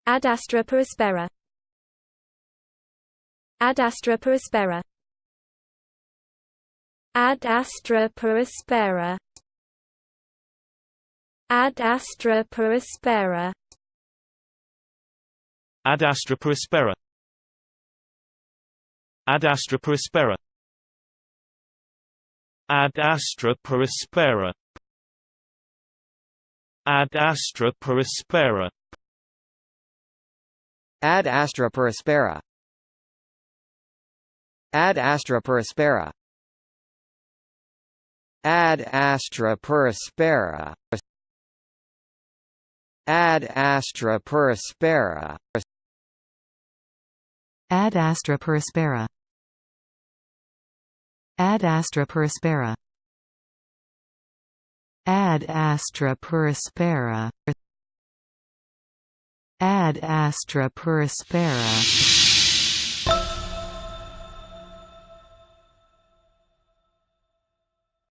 Ad Astra Per Aspera. Ad Astra Per Aspera. Ad Astra Per Aspera. Ad Astra Per Aspera. Ad Astra Per Aspera. Ad Astra Per Aspera. Ad Astra Per Aspera. Ad Astra Per Aspera. Ad Astra Per Aspera. Ad Astra Per Aspera. Ad Astra Per Aspera. Ad Astra Per Aspera. Ad Astra Per Aspera. Ad Astra Per Aspera. Ad Astra Per Aspera. Ad Astra Per Aspera.